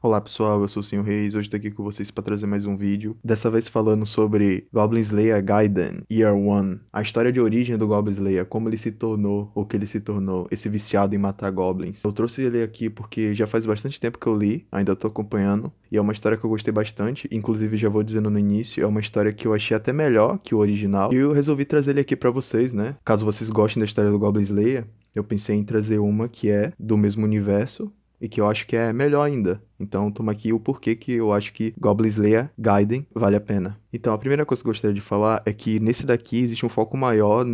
Olá pessoal, eu sou o Senhor Reis, hoje tô aqui com vocês para trazer mais um vídeo, dessa vez falando sobre Goblin Slayer Gaiden Year One, a história de origem do Goblin Slayer, como ele se tornou, o que ele se tornou, esse viciado em matar goblins. Eu trouxe ele aqui porque já faz bastante tempo que eu li, ainda tô acompanhando, e é uma história que eu gostei bastante, inclusive já vou dizendo no início, é uma história que eu achei até melhor que o original, e eu resolvi trazer ele aqui para vocês, né? Caso vocês gostem da história do Goblin Slayer, eu pensei em trazer uma que é do mesmo universo, e que eu acho que é melhor ainda. Então, toma aqui o porquê que eu acho que Goblin Slayer Gaiden vale a pena. Então, a primeira coisa que eu gostaria de falar é que nesse daqui existe um foco maior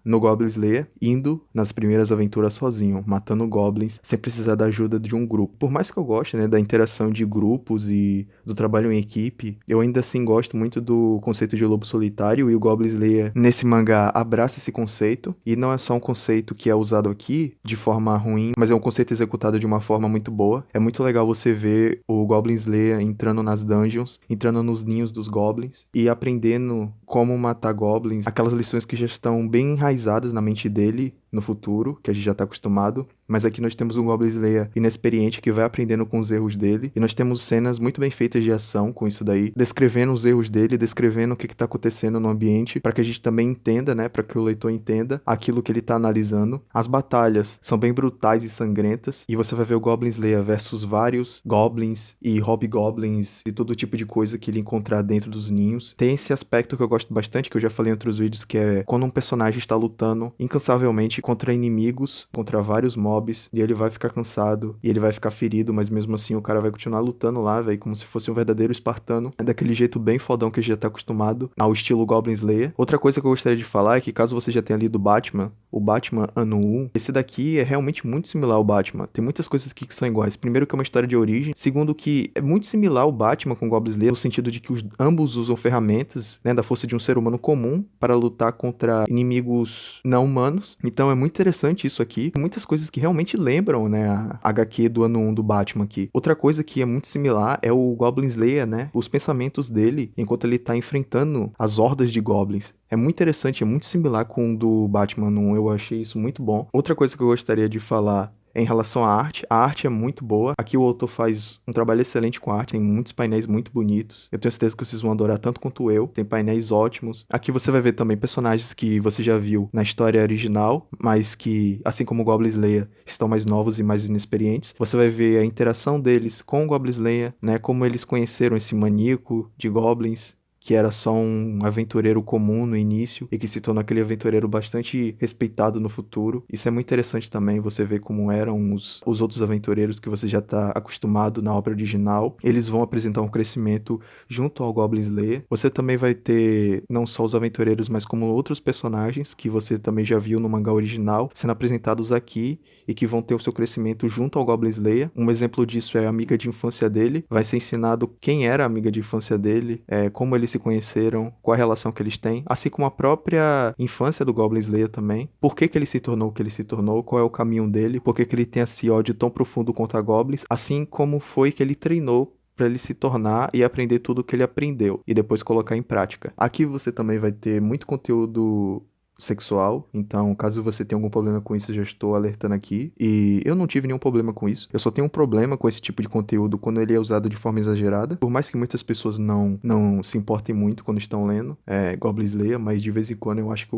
no Goblin Slayer indo nas primeiras aventuras sozinho, matando goblins sem precisar da ajuda de um grupo. Por mais que eu goste, né, da interação de grupos e do trabalho em equipe, eu ainda assim gosto muito do conceito de lobo solitário, e o Goblin Slayer nesse mangá abraça esse conceito, e não é só um conceito que é usado aqui de forma ruim, mas é um conceito executado de uma forma muito boa. É muito legal você ver o Goblin Slayer entrando nas dungeons, entrando nos ninhos dos goblins e aprendendo como matar goblins, aquelas lições que já estão bem enraizadas na mente dele no futuro, que a gente já tá acostumado, mas aqui nós temos um Goblin Slayer inexperiente que vai aprendendo com os erros dele, e nós temos cenas muito bem feitas de ação com isso daí, descrevendo os erros dele, descrevendo o que tá acontecendo no ambiente, para que a gente também entenda, né, para que o leitor entenda aquilo que ele tá analisando. As batalhas são bem brutais e sangrentas, e você vai ver o Goblin Slayer versus vários goblins e hobgoblins e todo tipo de coisa que ele encontrar dentro dos ninhos. Tem esse aspecto que eu gosto bastante, que eu já falei em outros vídeos, que é quando um personagem está lutando incansavelmente contra inimigos, contra vários mobs, e ele vai ficar cansado, e ele vai ficar ferido, mas mesmo assim o cara vai continuar lutando lá, velho, como se fosse um verdadeiro espartano. É daquele jeito bem fodão que a gente já tá acostumado ao estilo Goblin Slayer. Outra coisa que eu gostaria de falar é que caso você já tenha lido Batman, o Batman Ano 1, esse daqui é realmente muito similar ao Batman. Tem muitas coisas aqui que são iguais. Primeiro que é uma história de origem, segundo que é muito similar ao Batman com o Goblin Slayer, no sentido de que ambos usam ferramentas, né, da força de um ser humano comum para lutar contra inimigos não humanos. Então é muito interessante isso aqui. Tem muitas coisas que realmente lembram, né, a HQ do Ano 1 do Batman aqui. Outra coisa que é muito similar é o Goblin Slayer, né, os pensamentos dele enquanto ele tá enfrentando as hordas de goblins. É muito interessante, é muito similar com o do Batman 1, eu achei isso muito bom. Outra coisa que eu gostaria de falar é em relação à arte. A arte é muito boa. Aqui o autor faz um trabalho excelente com a arte, tem muitos painéis muito bonitos. Eu tenho certeza que vocês vão adorar tanto quanto eu. Tem painéis ótimos. Aqui você vai ver também personagens que você já viu na história original, mas que, assim como o Goblin Slayer, estão mais novos e mais inexperientes. Você vai ver a interação deles com o Goblin Slayer, né? Como eles conheceram esse maníaco de goblins, que era só um aventureiro comum no início e que se tornou aquele aventureiro bastante respeitado no futuro. Isso é muito interessante também, você vê como eram os outros aventureiros que você já está acostumado na obra original. Eles vão apresentar um crescimento junto ao Goblin Slayer. Você também vai ter não só os aventureiros, mas como outros personagens que você também já viu no mangá original sendo apresentados aqui e que vão ter o seu crescimento junto ao Goblin Slayer. Um exemplo disso é a amiga de infância dele. Vai ser ensinado quem era a amiga de infância dele, como ele se conheceram, qual a relação que eles têm, assim como a própria infância do Goblin Slayer também. Por que que ele se tornou o que ele se tornou, qual é o caminho dele, por que que ele tem esse ódio tão profundo contra goblins, assim como foi que ele treinou para ele se tornar e aprender tudo o que ele aprendeu e depois colocar em prática. Aqui você também vai ter muito conteúdo sexual, então caso você tenha algum problema com isso, eu já estou alertando aqui. E eu não tive nenhum problema com isso. Eu só tenho um problema com esse tipo de conteúdo quando ele é usado de forma exagerada. Por mais que muitas pessoas não se importem muito quando estão lendo Goblin Slayer, mas de vez em quando eu acho que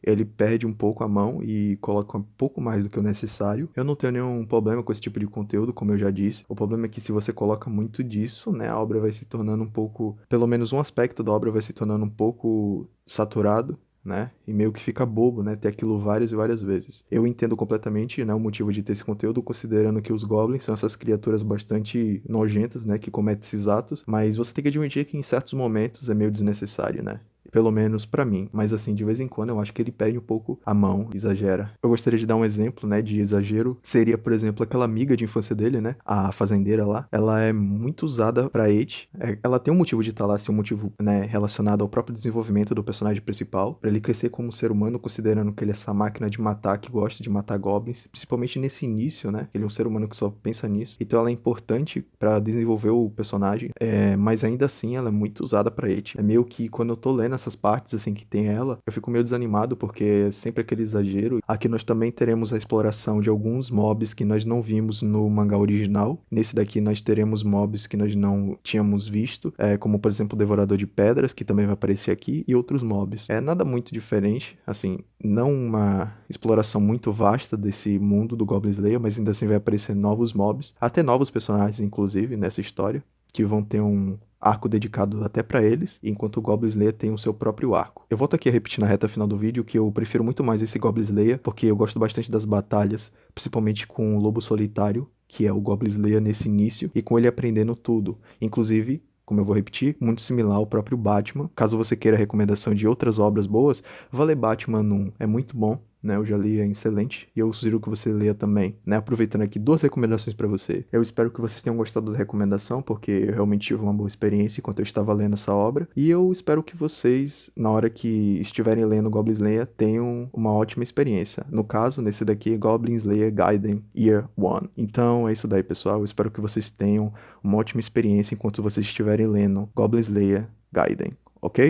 ele perde um pouco a mão e coloca um pouco mais do que o necessário. Eu não tenho nenhum problema com esse tipo de conteúdo, como eu já disse. O problema é que se você coloca muito disso, né, a obra vai se tornando um pouco, pelo menos um aspecto da obra vai se tornando um pouco saturado, né? E meio que fica bobo, né? Ter aquilo várias e várias vezes. Eu entendo completamente, né, o motivo de ter esse conteúdo, considerando que os goblins são essas criaturas bastante nojentas, né, que cometem esses atos, mas você tem que admitir que em certos momentos é meio desnecessário, né? Pelo menos pra mim. Mas assim, de vez em quando eu acho que ele perde um pouco a mão, exagera. Eu gostaria de dar um exemplo, né, de exagero. Seria, por exemplo, aquela amiga de infância dele, né, a fazendeira lá. Ela é muito usada pra Eit. Ela tem um motivo de estar lá, assim, um motivo, né, relacionado ao próprio desenvolvimento do personagem principal, pra ele crescer como um ser humano, considerando que ele é essa máquina de matar, que gosta de matar goblins, principalmente nesse início, né, ele é um ser humano que só pensa nisso. Então ela é importante pra desenvolver o personagem, mas ainda assim ela é muito usada pra Eit. É meio que quando eu tô lendo nessas partes, assim, que tem ela, eu fico meio desanimado, porque é sempre aquele exagero. Aqui nós também teremos a exploração de alguns mobs que nós não vimos no mangá original. Nesse daqui nós teremos mobs que nós não tínhamos visto, como por exemplo o Devorador de Pedras, que também vai aparecer aqui, e outros mobs. É nada muito diferente, assim, não uma exploração muito vasta desse mundo do Goblin Slayer, mas ainda assim vai aparecer novos mobs, até novos personagens, inclusive, nessa história, que vão ter um arco dedicado até pra eles, enquanto o Goblin Slayer tem o seu próprio arco. Eu volto aqui a repetir na reta final do vídeo que eu prefiro muito mais esse Goblin Slayer, porque eu gosto bastante das batalhas, principalmente com o Lobo Solitário, que é o Goblin Slayer nesse início, e com ele aprendendo tudo. Inclusive, como eu vou repetir, muito similar ao próprio Batman. Caso você queira recomendação de outras obras boas, vá ler Batman 1, é muito bom, né? Eu já li, é excelente, e eu sugiro que você leia também, né? Aproveitando aqui 2 recomendações para você. Eu espero que vocês tenham gostado da recomendação, porque eu realmente tive uma boa experiência enquanto eu estava lendo essa obra, e eu espero que vocês, na hora que estiverem lendo Goblin Slayer, tenham uma ótima experiência. No caso, nesse daqui, Goblin Slayer Gaiden Year 1. Então, é isso daí, pessoal. Eu espero que vocês tenham uma ótima experiência enquanto vocês estiverem lendo Goblin Slayer Gaiden, ok?